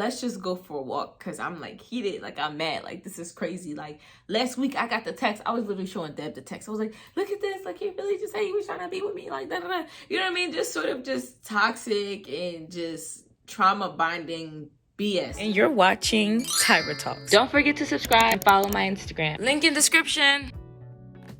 let's just go for a walk, because I'm like heated, like I'm mad, like this is crazy. Like last week I got the text, I was literally showing Deb the text. I was like, look at this, like he really just said he was trying to be with me, like da da da. You know what I mean? Just sort of just toxic and just trauma binding BS. And you're watching Tyra Talks. Don't forget to subscribe and follow my Instagram. Link in description.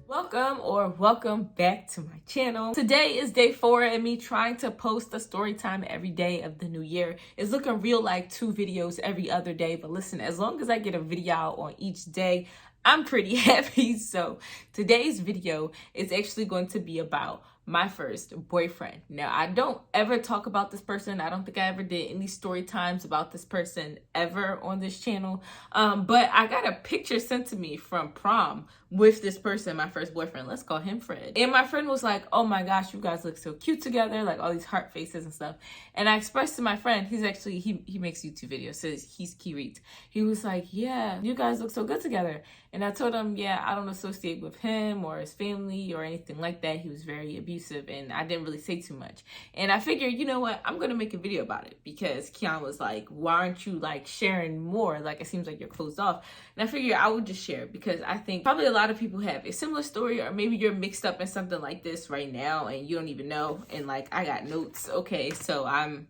Welcome back to my channel. Today is day 4 and me trying to post a story time every day of the new year. It's looking real like 2 videos every other day, but listen, as long as I get a video out on each day, I'm pretty happy. So today's video is actually going to be about my first boyfriend. Now, I don't ever talk about this person. I don't think I ever did any story times about this person ever on this channel. But I got a picture sent to me from prom with this person, my first boyfriend. Let's call him Fred. And my friend was like, oh my gosh, you guys look so cute together, like all these heart faces and stuff. And I expressed to my friend, he's actually, he makes YouTube videos, so he's Kirit. He was like, yeah, you guys look so good together. And I told him, yeah, I don't associate with him or his family or anything like that. He was very abusive and I didn't really say too much. And I figured, you know what, I'm going to make a video about it, because Kian was like, why aren't you like sharing more? Like, it seems like you're closed off. And I figured I would just share, because I think probably a lot of people have a similar story, or maybe you're mixed up in something like this right now and you don't even know. And like, I got notes. Okay, so I'm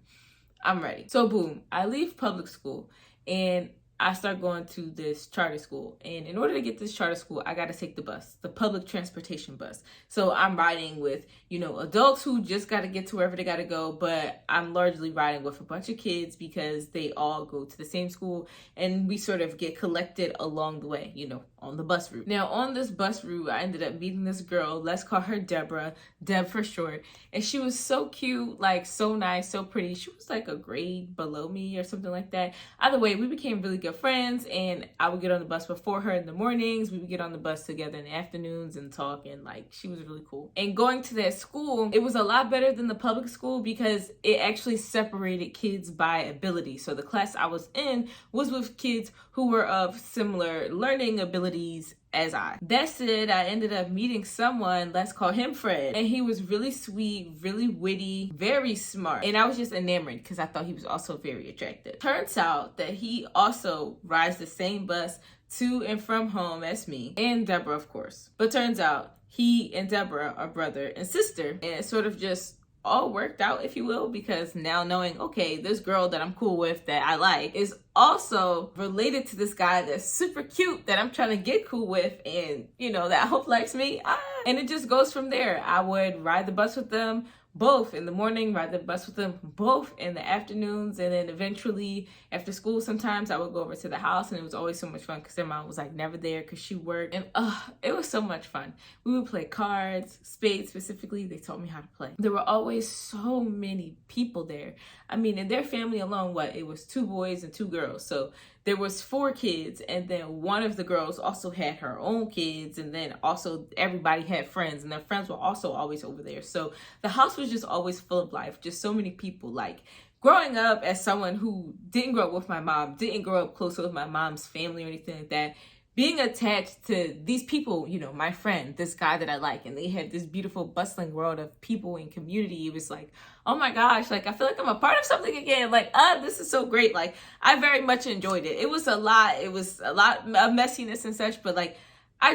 ready. So boom, I leave public school and I start going to this charter school. And in order to get to this charter school, I got to take the bus, the public transportation bus. So I'm riding with, you know, adults who just got to get to wherever they got to go. But I'm largely riding with a bunch of kids because they all go to the same school. And we sort of get collected along the way, you know, on the bus route. Now, on this bus route, I ended up meeting this girl. Let's call her Deborah, Deb for short. And she was so cute, like so nice, so pretty. She was like a grade below me or something like that. Either way, we became really good friends, and I would get on the bus before her in the mornings. We would get on the bus together in the afternoons and talk, and like she was really cool. And going to that school, it was a lot better than the public school because it actually separated kids by ability. So the class I was in was with kids who were of similar learning abilities as I. That said, I ended up meeting someone, let's call him Fred, and he was really sweet, really witty, very smart, and I was just enamored because I thought he was also very attractive. Turns out that he also rides the same bus to and from home as me, and Deborah, of course. But turns out he and Deborah are brother and sister, and it sort of just all worked out, if you will, because now knowing, okay, this girl that I'm cool with, that I like, is also related to this guy that's super cute that I'm trying to get cool with, and you know, that I hope likes me. And it just goes from there. I would ride the bus with them both in the morning, ride the bus with them both in the afternoons, and then eventually after school sometimes I would go over to the house, and it was always so much fun because their mom was like never there because she worked, and it was so much fun. We would play cards, spades specifically. They taught me how to play. There were always so many people there. I mean, in their family alone, it was 2 boys and 2 girls, so there was 4 kids, and then one of the girls also had her own kids, and then also everybody had friends, and their friends were also always over there. So the house was just always full of life, just so many people. Like, growing up as someone who didn't grow up with my mom, didn't grow up close with my mom's family or anything like that, being attached to these people, you know, my friend, this guy that I like, and they had this beautiful bustling world of people and community. It was like, oh my gosh, like I feel like I'm a part of something again. Like, this is so great. Like, I very much enjoyed it. It was a lot of messiness and such, but like, I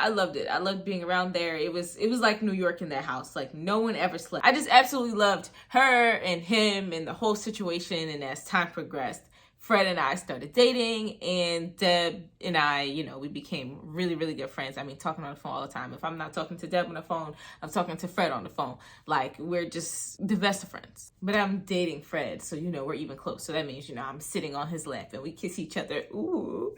loved it. I loved being around there. It was like New York in that house. Like, no one ever slept. I just absolutely loved her and him and the whole situation. And as time progressed, Fred and I started dating, and Deb and I, you know, we became really, really good friends. I mean, talking on the phone all the time. If I'm not talking to Deb on the phone, I'm talking to Fred on the phone. Like, we're just the best of friends. But I'm dating Fred, so, you know, we're even close. So that means, you know, I'm sitting on his lap and we kiss each other. Ooh.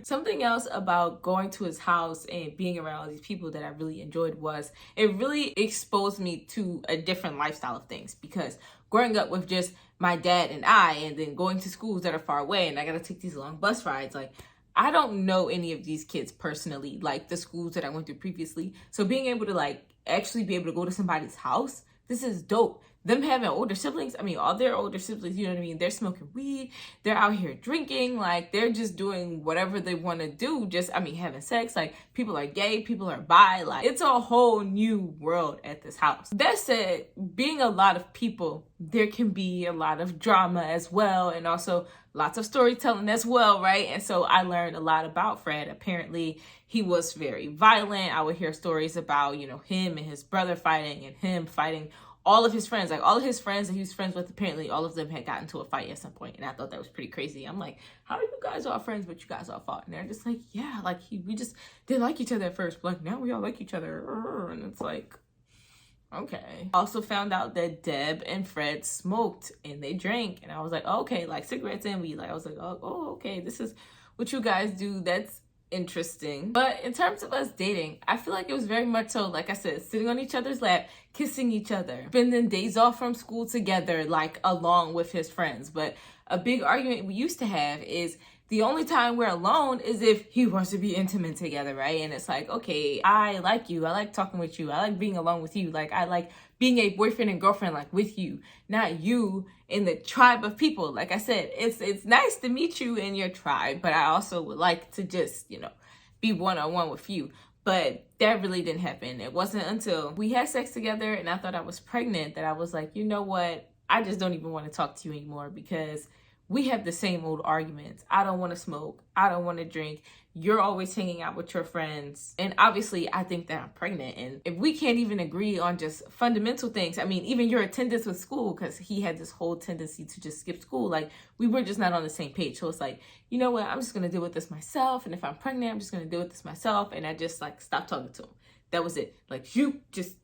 Something else about going to his house and being around all these people that I really enjoyed was it really exposed me to a different lifestyle of things, because growing up with just my dad and I, and then going to schools that are far away, and I gotta take these long bus rides, like, I don't know any of these kids personally, like the schools that I went to previously. So being able to like actually be able to go to somebody's house, this is dope. Them having older siblings, I mean, all their older siblings, you know what I mean? They're smoking weed, they're out here drinking, like, they're just doing whatever they want to do, just, I mean, having sex, like, people are gay, people are bi, like, it's a whole new world at this house. That said, being a lot of people, there can be a lot of drama as well, and also lots of storytelling as well, right? And so I learned a lot about Fred. Apparently, he was very violent. I would hear stories about, you know, him and his brother fighting and him fighting all of his friends. Like, all of his friends that he was friends with, apparently all of them had gotten into a fight at some point. And I thought that was pretty crazy. I'm like, how are you guys all friends, but you guys all fought? And they're just like, yeah, like we just didn't like each other at first, but like now we all like each other. And it's like, okay. Also found out that Deb and Fred smoked and they drank. And I was like, oh, okay, like cigarettes and weed. Like, I was like, oh, okay, this is what you guys do. That's interesting. But in terms of us dating, I feel like it was very much so, like I said, sitting on each other's lap, kissing each other, spending days off from school together, like along with his friends. But a big argument we used to have is the only time we're alone is if he wants to be intimate together, right? And it's like, okay, I like you. I like talking with you. I like being alone with you. Like, I like being a boyfriend and girlfriend, like with you, not you in the tribe of people. Like I said, it's nice to meet you in your tribe, but I also would like to just, you know, be one-on-one with you. But that really didn't happen. It wasn't until we had sex together and I thought I was pregnant that I was like, you know what? I just don't even want to talk to you anymore because we have the same old arguments. I don't want to smoke. I don't want to drink. You're always hanging out with your friends. And obviously, I think that I'm pregnant. And if we can't even agree on just fundamental things, I mean, even your attendance with school, because he had this whole tendency to just skip school, like we were just not on the same page. So it's like, you know what? I'm just going to deal with this myself. And if I'm pregnant, I'm just going to deal with this myself. And I just like stopped talking to him. That was it. Like, you just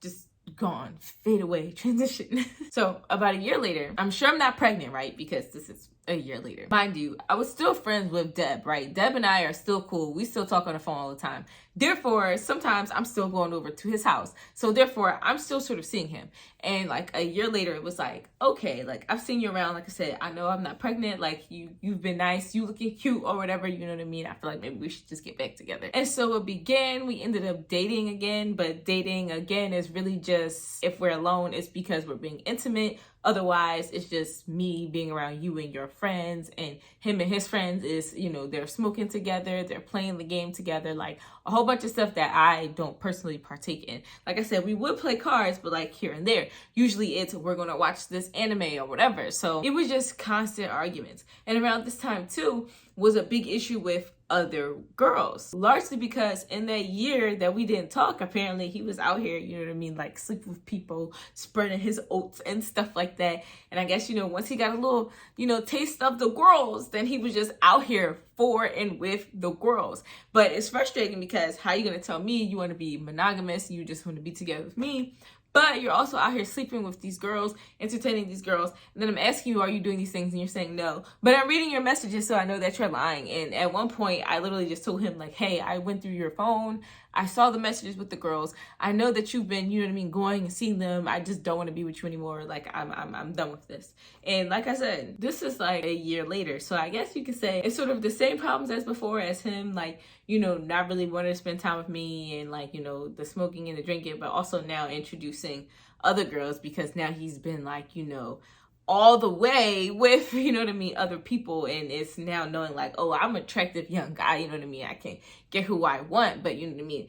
gone, fade away, transition. So about a year later, I'm sure I'm not pregnant, right? Because this is a year later. Mind you, I was still friends with Deb, right? Deb and I are still cool. We still talk on the phone all the time. Therefore, sometimes I'm still going over to his house. So therefore, I'm still sort of seeing him. And like a year later, it was like, okay, like I've seen you around. Like I said, I know I'm not pregnant. Like you've been nice. You looking cute or whatever. You know what I mean? I feel like maybe we should just get back together. And so it began. We ended up dating again. But dating again is really just, if we're alone, it's because we're being intimate. Otherwise, it's just me being around you and your friends, and him and his friends is, you know, they're smoking together, they're playing the game together, like a whole bunch of stuff that I don't personally partake in. Like I said, we would play cards, but like here and there. Usually it's we're going to watch this anime or whatever. So it was just constant arguments. And around this time too was a big issue with other girls, largely because in that year that we didn't talk, apparently he was out here, you know what I mean, like sleeping with people, spreading his oats and stuff like that. And I guess, you know, once he got a little, you know, taste of the girls, then he was just out here for and with the girls. But it's frustrating because how you gonna tell me you want to be monogamous, you just want to be together with me, but you're also out here sleeping with these girls, entertaining these girls, and then I'm asking you, are you doing these things? And you're saying no. But I'm reading your messages, so I know that you're lying. And at one point, I literally just told him, like, hey, I went through your phone. I saw the messages with the girls. I know that you've been, you know what I mean, going and seeing them. I just don't want to be with you anymore. Like, I'm done with this. And like I said, this is like a year later. So I guess you could say it's sort of the same problems as before, as him, like, you know, not really wanting to spend time with me, and like, you know, the smoking and the drinking, but also now introducing other girls because now he's been like, you know, all the way with, you know what I mean, other people. And it's now knowing like, oh, I'm an attractive young guy, you know what I mean? I can get who I want, but you know what I mean?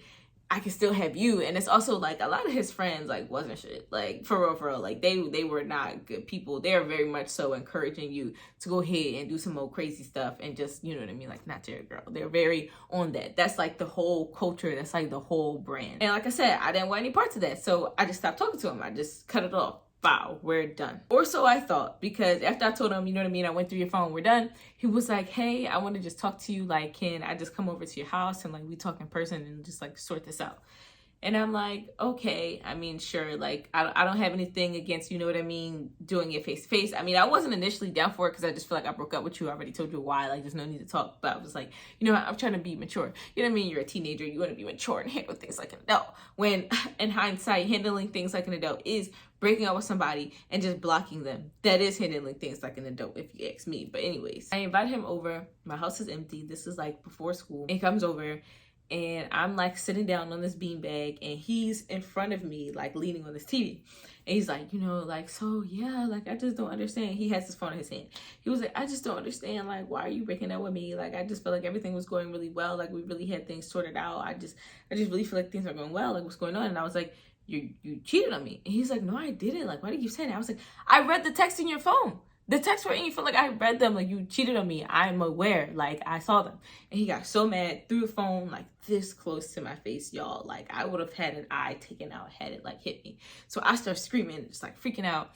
I can still have you. And it's also like a lot of his friends like wasn't shit. Like for real. Like they were not good people. They're very much so encouraging you to go ahead and do some old crazy stuff and just, you know what I mean? Like not your girl. They're very on that. That's like the whole culture. That's like the whole brand. And like I said, I didn't want any parts of that. So I just stopped talking to him. I just cut it off. Wow, we're done. Or so I thought, because after I told him, you know what I mean, I went through your phone, we're done, he was like, hey, I want to just talk to you. Like, can I just come over to your house and like we talk in person and just like sort this out? And I'm like, okay, I mean, sure. Like, I don't have anything against, you know what I mean, doing it face to face. I mean, I wasn't initially down for it because I just feel like I broke up with you. I already told you why. Like, there's no need to talk. But I was like, you know, I'm trying to be mature. You know what I mean? You're a teenager. You want to be mature and handle things like an adult. When, in hindsight, handling things like an adult is breaking up with somebody and just blocking them. That is handling things like an adult, if you ask me. But anyways, I invited him over. My house is empty. This is like before school. He comes over. And I'm like sitting down on this beanbag and he's in front of me, like leaning on this TV. And he's like, you know, like, so yeah, like, I just don't understand. He has his phone in his hand. He was like, I just don't understand. Like, why are you breaking up with me? Like, I just feel like everything was going really well. Like, we really had things sorted out. I just really feel like things are going well. Like, what's going on? And I was like, you cheated on me. And he's like, no, I didn't. Like, why do you keep saying that? I was like, I read the text in your phone. the texts were in your phone. Like, I read them. Like, you cheated on me. I'm aware. Like, I saw them. And he got so mad, threw the phone like this close to my face, y'all. Like, I would have had an eye taken out had it like hit me. So I start screaming, just like freaking out.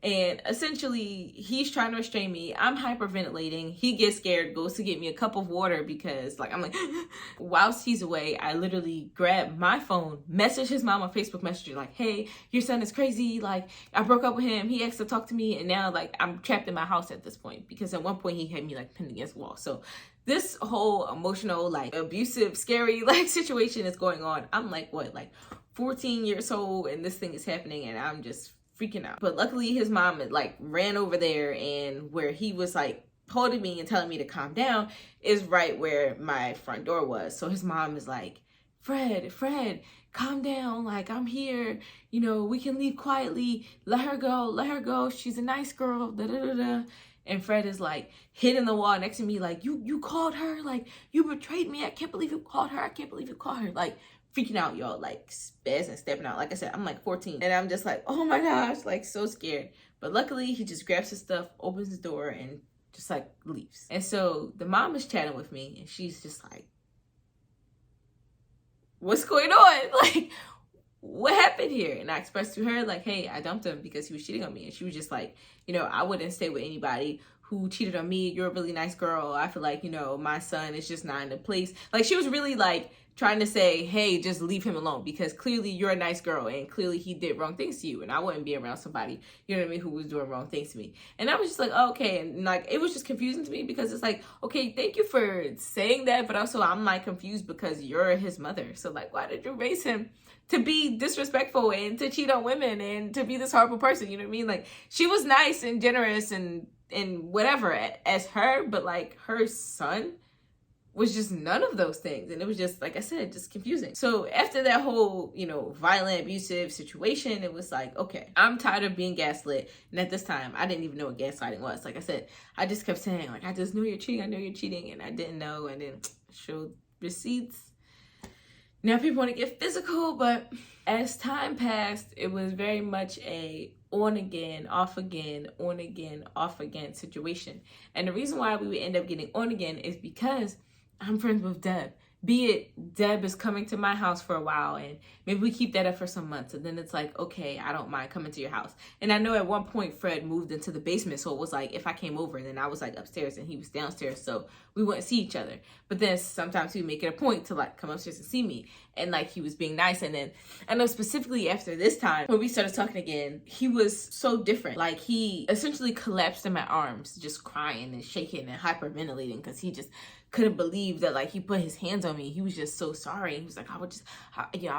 And essentially, he's trying to restrain me. I'm hyperventilating. He gets scared, goes to get me a cup of water because, like, I'm like, whilst he's away, I literally grab my phone, message his mom on Facebook Messenger, like, hey, your son is crazy. Like, I broke up with him. He asked to talk to me. And now, like, I'm trapped in my house at this point because at one point he had me, like, pinned against the wall. So this whole emotional, like, abusive, scary, like, situation is going on. I'm like, what, like 14 years old, and this thing is happening, and I'm just freaking out. But luckily his mom had like ran over there, and where he was like holding me and telling me to calm down is right where my front door was. So his mom is like, Fred, calm down. Like, I'm here. You know, we can leave quietly. Let her go. She's a nice girl. Da da da da. And Fred is like hitting the wall next to me, like, you called her. Like, you betrayed me. I can't believe you called her. Like, freaking out, y'all, like spazzing, stepping out. Like I said, I'm like 14, and I'm just like, oh my gosh, like so scared. But luckily, he just grabs his stuff, opens the door, and just like leaves. And so the mom is chatting with me, and she's just like, what's going on? Like, what happened here? And I expressed to her, like, hey, I dumped him because he was cheating on me. And she was just like, you know, I wouldn't stay with anybody who cheated on me. You're a really nice girl. I feel like, you know, my son is just not in the place. Like, she was really like trying to say, hey, just leave him alone, because clearly you're a nice girl and clearly he did wrong things to you, and I wouldn't be around somebody, you know what I mean, who was doing wrong things to me. And I was just like, oh, okay. And like, it was just confusing to me because it's like, okay, thank you for saying that, but also I'm like confused because you're his mother. So like, why did you raise him to be disrespectful and to cheat on women and to be this horrible person? You know what I mean? Like, she was nice and generous and whatever as her, but like her son was just none of those things. And it was just, like I said, just confusing. So after that whole, you know, violent, abusive situation, it was like, okay, I'm tired of being gaslit. And at this time, I didn't even know what gaslighting was. Like I said, I just kept saying, like, I just know you're cheating. And I didn't know. And then showed receipts. Now people want to get physical, but as time passed, it was very much a on again, off again, on again, off again situation. And the reason why we would end up getting on again is because I'm friends with Deb. Be it Deb is coming to my house for a while, and maybe we keep that up for some months, and then it's like, okay, I don't mind coming to your house. And I know at one point Fred moved into the basement, so it was like if I came over and then I was like upstairs and he was downstairs, so we wouldn't see each other. But then sometimes he would make it a point to like come upstairs and see me, and like he was being nice. And then I know specifically after this time when we started talking again, he was so different. Like, he essentially collapsed in my arms, just crying and shaking and hyperventilating because he just couldn't believe that like he put his hands on me. He was just so sorry. He was like, I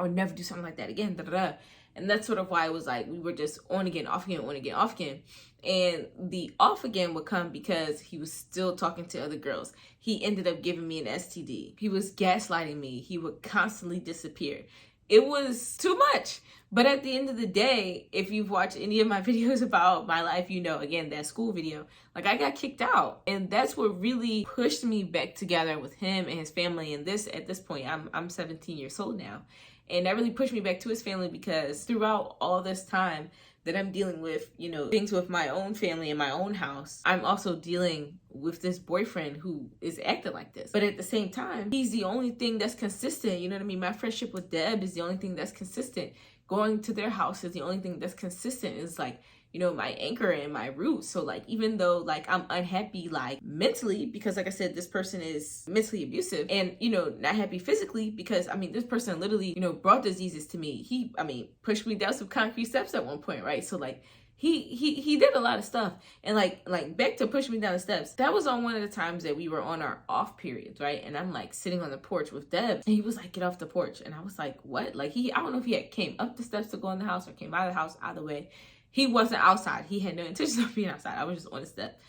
would never do something like that again. Da, da, da. And that's sort of why it was like we were just on again, off again, on again, off again. And the off again would come because he was still talking to other girls. He ended up giving me an STD. He was gaslighting me. He would constantly disappear. It was too much. But at the end of the day, if you've watched any of my videos about my life, you know, again, that school video, like, I got kicked out. And that's what really pushed me back together with him and his family. And at this point, I'm 17 years old now. And that really pushed me back to his family, because throughout all this time that I'm dealing with, you know, things with my own family in my own house, I'm also dealing with this boyfriend who is acting like this. But at the same time, he's the only thing that's consistent. You know what I mean? My friendship with Deb is the only thing that's consistent. Going to their house is the only thing that's consistent. It's like, you know, my anchor and my roots. So like, even though like I'm unhappy like mentally, because like I said, this person is mentally abusive, and, you know, not happy physically because, I mean, this person literally, you know, brought diseases to me. He pushed me down some concrete steps at one point, right? So like, he did a lot of stuff. And like back to push me down the steps, that was on one of the times that we were on our off periods, right? And I'm like sitting on the porch with Deb, and he was like, get off the porch. And I was like, what? Like, I don't know if he had came up the steps to go in the house or came out of the house. Either way, he wasn't outside. He had no intention of being outside. I was just on the step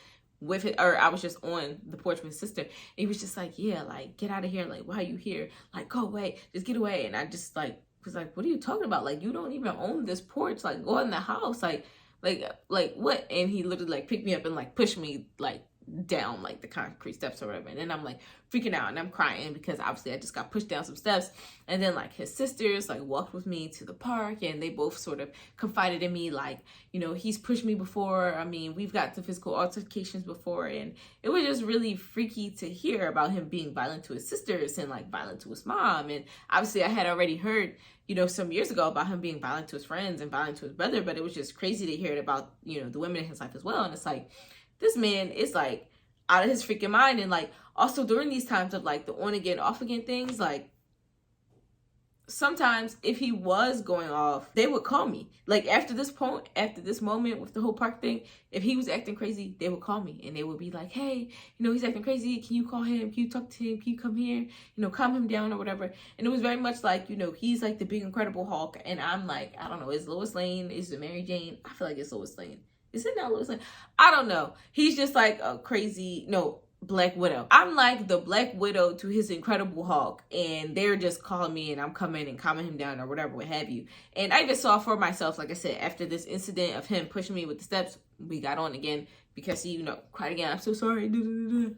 with it, or I was just on the porch with his sister. And he was just like, yeah, like, get out of here. Like, why are you here? Like, go away. Just get away. And I just like was like, what are you talking about? Like, you don't even own this porch. Like, go in the house. Like what? And he literally like picked me up and like pushed me like down like the concrete steps or whatever. And then I'm like freaking out and I'm crying because obviously I just got pushed down some steps. And then like his sisters like walked with me to the park, and they both sort of confided in me like, you know, he's pushed me before. I mean, we've got to physical altercations before, and it was just really freaky to hear about him being violent to his sisters and like violent to his mom. And obviously I had already heard, you know, some years ago about him being violent to his friends and violent to his brother, but it was just crazy to hear it about, you know, the women in his life as well. And it's like, this man is like out of his freaking mind. And like also during these times of like the on again, off again things, like sometimes if he was going off, they would call me. Like after this point, after this moment with the whole park thing, if he was acting crazy, they would call me and they would be like, hey, you know, he's acting crazy. Can you call him? Can you talk to him? Can you come here? You know, calm him down or whatever. And it was very much like, you know, he's like the big Incredible Hulk. And I'm like, I don't know, is Lois Lane? Is it Mary Jane? I feel like it's Lois Lane. Is it not Lois Lane? I don't know. He's just like a crazy, Black Widow. I'm like the Black Widow to his Incredible Hulk, and they're just calling me and I'm coming and calming him down or whatever, what have you. And I just saw for myself, like I said, after this incident of him pushing me with the steps, we got on again because he, cried again, I'm so sorry.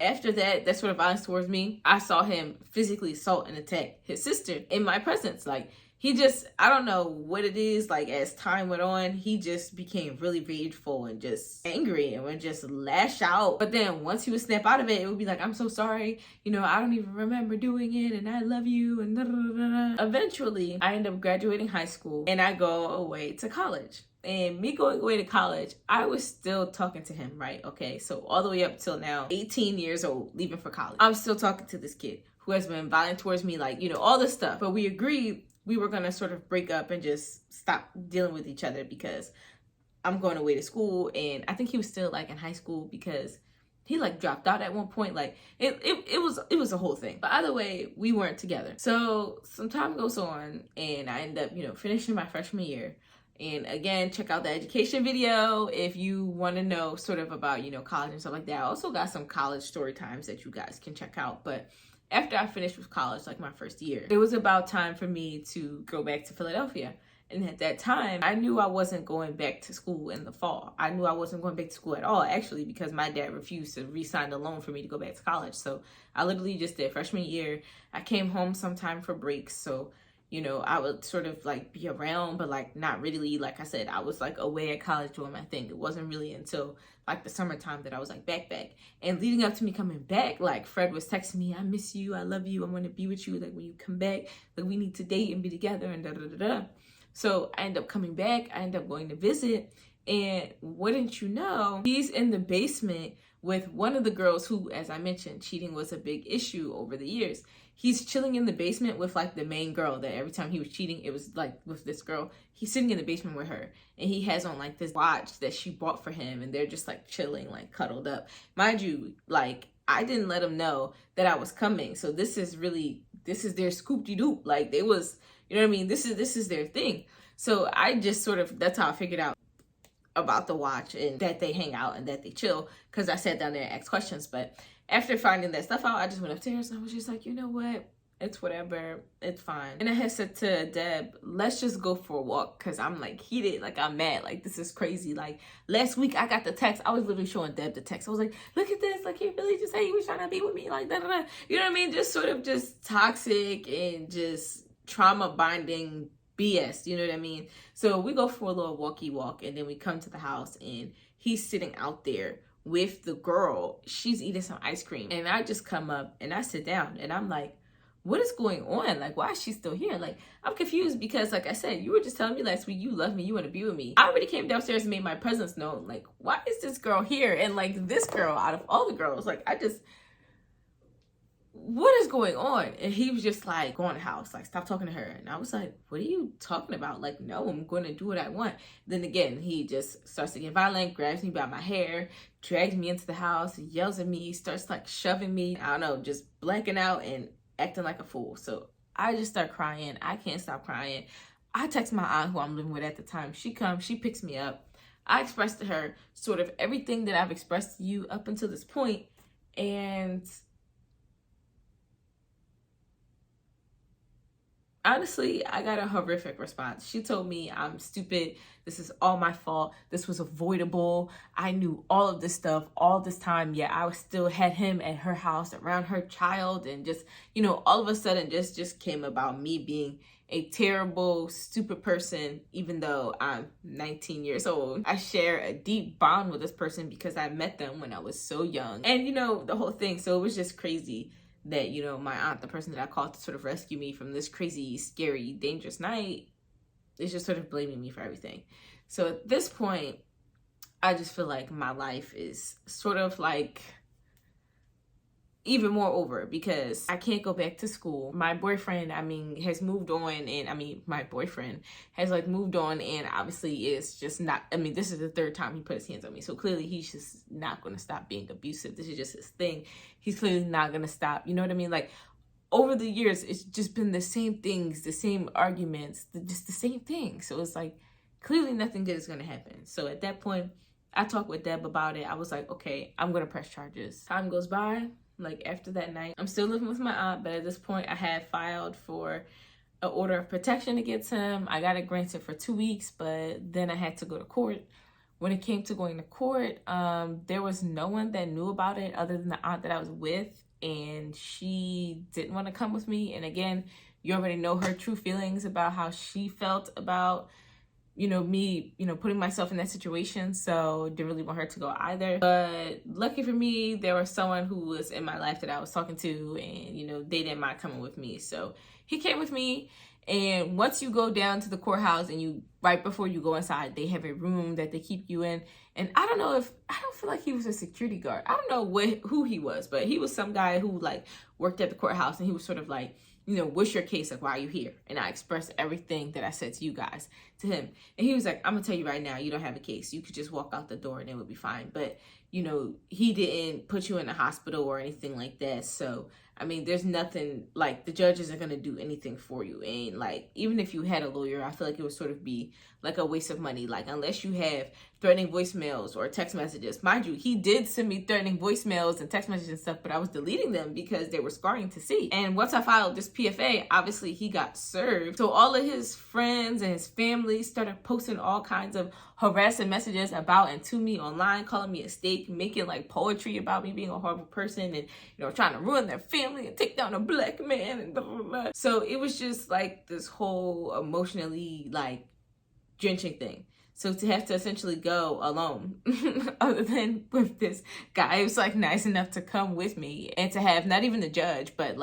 After that sort of violence towards me, I saw him physically assault and attack his sister in my presence. Like, he just, I don't know what it is, like as time went on, he just became really rageful and just angry and would just lash out. But then once he would snap out of it, it would be like, I'm so sorry, I don't even remember doing it and I love you and da da da da. Eventually, I end up graduating high school and I go away to college. And me going away to college, I was still talking to him, right? Okay, so all the way up till now, 18 years old, leaving for college. I'm still talking to this kid who has been violent towards me, like, all this stuff. But we agreed we were going to sort of break up and just stop dealing with each other because I'm going away to school. And I think he was still like in high school because he like dropped out at one point. Like it was a whole thing. But either way, we weren't together. So some time goes on and I end up, finishing my freshman year. And again, check out the education video if you want to know sort of about, college and stuff like that. I also got some college story times that you guys can check out. But after I finished with college, like my first year, it was about time for me to go back to Philadelphia. And at that time, I knew I wasn't going back to school in the fall. I knew I wasn't going back to school at all, actually, because my dad refused to re-sign the loan for me to go back to college. So I literally just did freshman year. I came home sometime for breaks. So, I would sort of like be around, but like not really. Like I said, I was like away at college doing my thing. It wasn't really until like the summertime that I was like back. And leading up to me coming back, like Fred was texting me, I miss you, I love you, I want to be with you. Like when you come back, like we need to date and be together and da da da da. So I end up coming back. I end up going to visit. And wouldn't you know, he's in the basement with one of the girls who, as I mentioned, cheating was a big issue over the years. He's chilling in the basement with like the main girl that every time he was cheating, it was like with this girl. He's sitting in the basement with her and he has on like this watch that she bought for him and they're just like chilling, like cuddled up. Mind you, like I didn't let him know that I was coming. So this is their scoop-de-doop. Like they was, you know what I mean? This is their thing. So I just sort of, that's how I figured out about the watch and that they hang out and that they chill, because I sat down there and asked questions. But after finding that stuff out, I just went upstairs and I was just like, you know what? It's whatever. It's fine. And I had said to Deb, let's just go for a walk, because I'm like heated. Like I'm mad. Like this is crazy. Like last week I got the text. I was literally showing Deb the text. I was like, look at this. Like he really just said he was trying to be with me. Like da da da. You know what I mean? Just sort of just toxic and just trauma binding BS, you know what I mean? So we go for a little walkie walk and then we come to the house and he's sitting out there with the girl. She's eating some ice cream. And I just come up and I sit down and I'm like, what is going on? Like, why is she still here? Like, I'm confused because, like I said, you were just telling me last week you love me, you want to be with me. I already came downstairs and made my presence known. Like, why is this girl here? And like this girl out of all the girls, like what is going on? And he was just like, go in the house, like stop talking to her. And I was like, what are you talking about? Like, no, I'm going to do what I want. Then again, he just starts to get violent, grabs me by my hair, drags me into the house, yells at me, starts like shoving me, I don't know, just blacking out and acting like a fool. So I just start crying. I can't stop crying. I text my aunt who I'm living with at the time. She comes, she picks me up. I express to her sort of everything that I've expressed to you up until this point. And Honestly, I got a horrific response. She told me I'm stupid. This is all my fault. This was avoidable. I knew all of this stuff all this time. Yet I still had him at her house around her child. And just, all of a sudden just came about me being a terrible, stupid person, even though I'm 19 years old. I share a deep bond with this person because I met them when I was so young. And, the whole thing. So it was just crazy that, my aunt, the person that I called to sort of rescue me from this crazy, scary, dangerous night, is just sort of blaming me for everything. So at this point, I just feel like my life is sort of like even more over because I can't go back to school. My boyfriend, has moved on, and my boyfriend has moved on, and obviously is just not, this is the third time he put his hands on me. So clearly he's just not going to stop being abusive. This is just his thing. He's clearly not going to stop. You know what I mean? Over the years, it's just been the same things, the same arguments, just the same thing. So it's clearly nothing good is going to happen. So at that point, I talked with Deb about it. I was like, okay, I'm going to press charges. Time goes by. After that night, I'm still living with my aunt, but at this point I had filed for an order of protection against him. I got it granted for 2 weeks, but then I had to go to court. When it came to going to court, there was no one that knew about it other than the aunt that I was with, and she didn't want to come with me. And again, you already know her true feelings about how she felt about me, putting myself in that situation. So didn't really want her to go either. But lucky for me, there was someone who was in my life that I was talking to, and, they didn't mind coming with me. So he came with me. And once you go down to the courthouse and right before you go inside, they have a room that they keep you in. And I don't feel like he was a security guard. I don't know who he was, but he was some guy who worked at the courthouse, and he was sort of what's your case? Why are you here? And I expressed everything that I said to you guys to him. And he was like, I'm gonna tell you right now, you don't have a case. You could just walk out the door and it would be fine. But, he didn't put you in a hospital or anything like that. So, there's nothing, the judge isn't gonna do anything for you. And even if you had a lawyer, I feel like it would sort of be a waste of money. Unless you have threatening voicemails or text messages. Mind you, he did send me threatening voicemails and text messages and stuff, but I was deleting them because they were scarring to see. And once I filed this PFA, obviously he got served. So all of his friends and his family started posting all kinds of harassing messages about and to me online, calling me a steak, making poetry about me being a horrible person and, trying to ruin their family and take down a black man and blah, blah, blah. So it was just this whole emotionally drenching thing. So to have to essentially go alone, other than with this guy who's nice enough to come with me, and to have not even the judge, but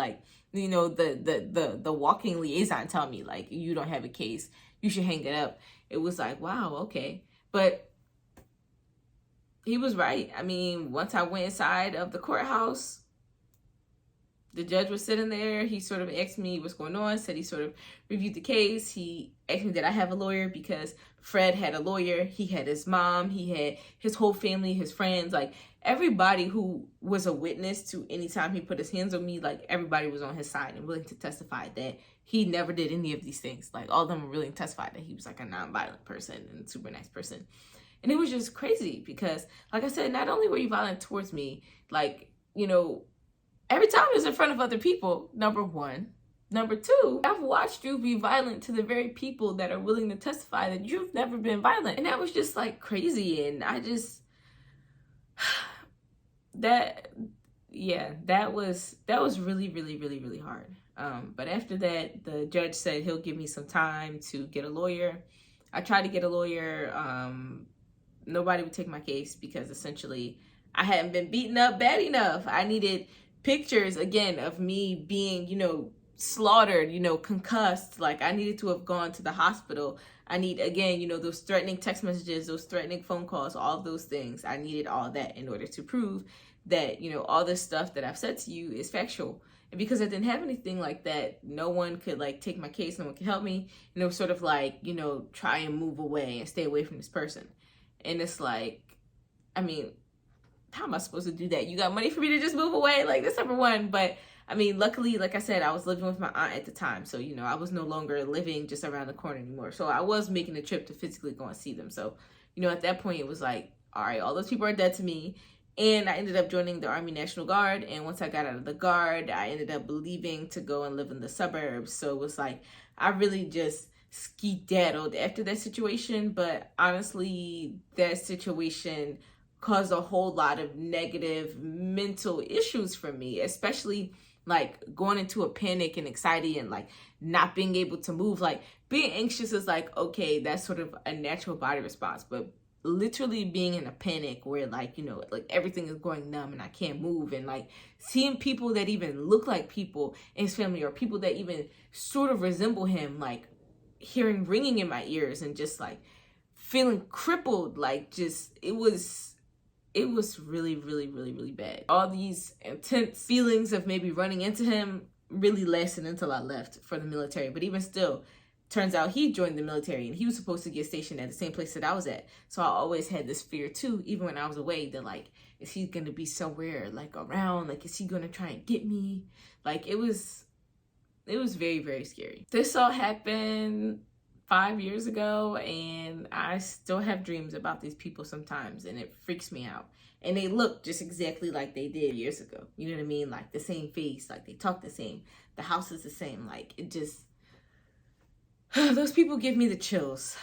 the walking liaison tell me you don't have a case, you should hang it up. It was wow, okay. But he was right. Once I went inside of the courthouse, the judge was sitting there. He sort of asked me what's going on, said he sort of reviewed the case. He asked me did I have a lawyer, because Fred had a lawyer. He had his mom. He had his whole family, his friends, everybody who was a witness to any time he put his hands on me, everybody was on his side and willing to testify that he never did any of these things. All of them were willing to testify that he was a nonviolent person and a super nice person. And it was just crazy because, like I said, not only were you violent towards me, every time it was in front of other people, number one. Number two, I've watched you be violent to the very people that are willing to testify that you've never been violent. And that was just crazy. And I just, that was really, really, really, really hard. But after that, the judge said he'll give me some time to get a lawyer. I tried to get a lawyer. Nobody would take my case because essentially I hadn't been beaten up bad enough. I needed pictures again of me being, slaughtered, concussed. I needed to have gone to the hospital. I need, again, those threatening text messages, those threatening phone calls, all of those things. I needed all that in order to prove that, all this stuff that I've said to you is factual. And because I didn't have anything like that, no one could take my case, no one could help me, sort of try and move away and stay away from this person. And it's how am I supposed to do that? You got money for me to just move away? That's number one. But luckily, like I said, I was living with my aunt at the time. So, I was no longer living just around the corner anymore. So I was making a trip to physically go and see them. So, at that point it was all right, all those people are dead to me. And I ended up joining the Army National Guard. And once I got out of the Guard, I ended up leaving to go and live in the suburbs. So it was like, I really just skedaddled after that situation. But honestly, that situation caused a whole lot of negative mental issues for me, especially like going into a panic and anxiety and like not being able to move. Like being anxious is like, okay, that's sort of a natural body response, but literally being in a panic where like, you know, like everything is going numb and I can't move, and like seeing people that even look like people in his family or people that even sort of resemble him, like hearing ringing in my ears and just like feeling crippled, like just it was really, really, really, really bad. All these intense feelings of maybe running into him really lasted until I left for the military. But even still, turns out he joined the military and he was supposed to get stationed at the same place that I was at. So I always had this fear too, even when I was away, that like, is he going to be somewhere like around? Like, is he going to try and get me? Like, it was very, very scary. This all happened 5 years ago, and I still have dreams about these people sometimes, and it freaks me out. And they look just exactly like they did years ago. You know what I mean? Like the same face, like they talk the same. The house is the same. Like it just, those people give me the chills.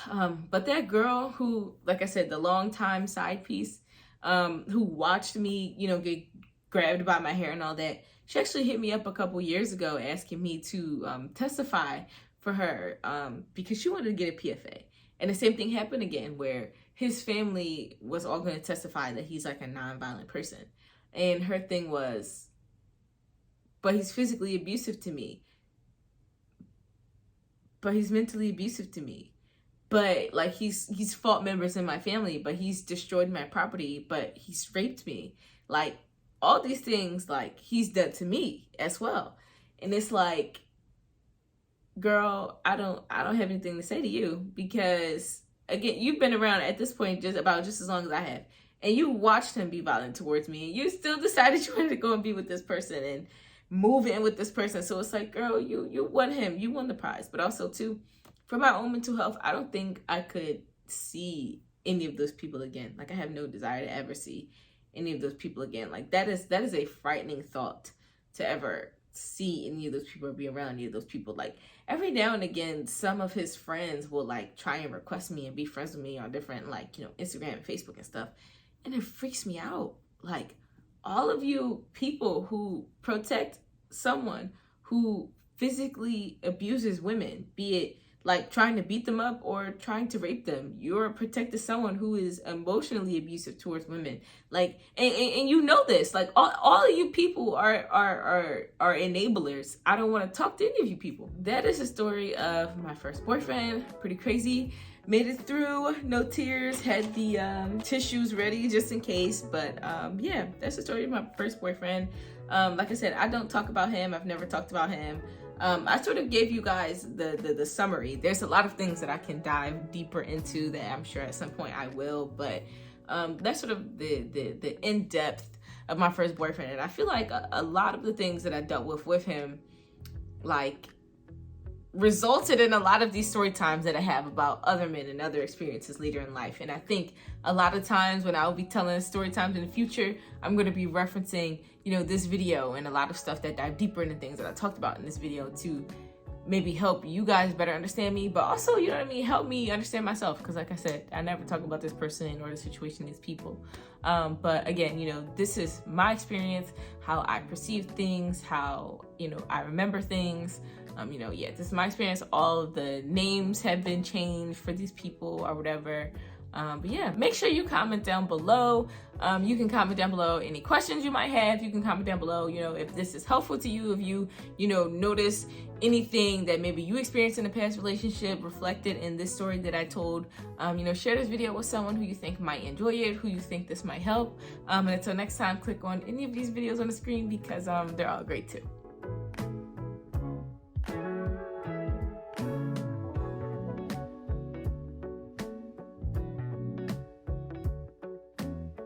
But that girl who, like I said, the longtime side piece, who watched me, you know, get grabbed by my hair and all that, she actually hit me up a couple years ago asking me to testify for her because she wanted to get a PFA. And the same thing happened again where his family was all going to testify that he's like a non-violent person. And her thing was, but he's physically abusive to me. But he's mentally abusive to me. But like he's fought members in my family, but he's destroyed my property, but he's raped me. Like all these things, like he's done to me as well. And it's like, girl, I don't have anything to say to you, because again, you've been around at this point just as long as I have, and you watched him be violent towards me, and you still decided you wanted to go and be with this person and move in with this person. So it's like, girl, you won him, you won the prize. But also too, for my own mental health, I don't think I could see any of those people again. Like I have no desire to ever see any of those people again. Like that is a frightening thought, to ever see any of those people or be around any of those people. Like every now and again, some of his friends will like try and request me and be friends with me on different, like, you know, Instagram and Facebook and stuff, and it freaks me out. Like all of you people who protect someone who physically abuses women, be it like trying to beat them up or trying to rape them, you're protecting someone who is emotionally abusive towards women. Like, and you know this, like all of you people are enablers. I don't want to talk to any of you people. That is the story of my first boyfriend. Pretty crazy. Made it through, no tears, had the tissues ready just in case. But yeah, that's the story of my first boyfriend. Like I said, I don't talk about him. I've never talked about him. I sort of gave you guys the summary. There's a lot of things that I can dive deeper into that I'm sure at some point I will, but that's sort of the in-depth of my first boyfriend. And I feel like a lot of the things that I dealt with him, like, resulted in a lot of these story times that I have about other men and other experiences later in life. And I think a lot of times when I will be telling story times in the future, I'm going to be referencing, you know, this video and a lot of stuff that dive deeper into things that I talked about in this video to maybe help you guys better understand me, but also, you know what I mean, help me understand myself. Because like I said, I never talk about this person or the situation, these people. But again, you know, this is my experience, how I perceive things, how, you know, I remember things. You know, yeah, this is my experience. All of the names have been changed for these people or whatever. But yeah, make sure you comment down below. You can comment down below any questions you might have. You can comment down below, you know, if this is helpful to you, if you know, notice anything that maybe you experienced in a past relationship reflected in this story that I told. You know, share this video with someone who you think might enjoy it, who you think this might help. And until next time, click on any of these videos on the screen because they're all great too.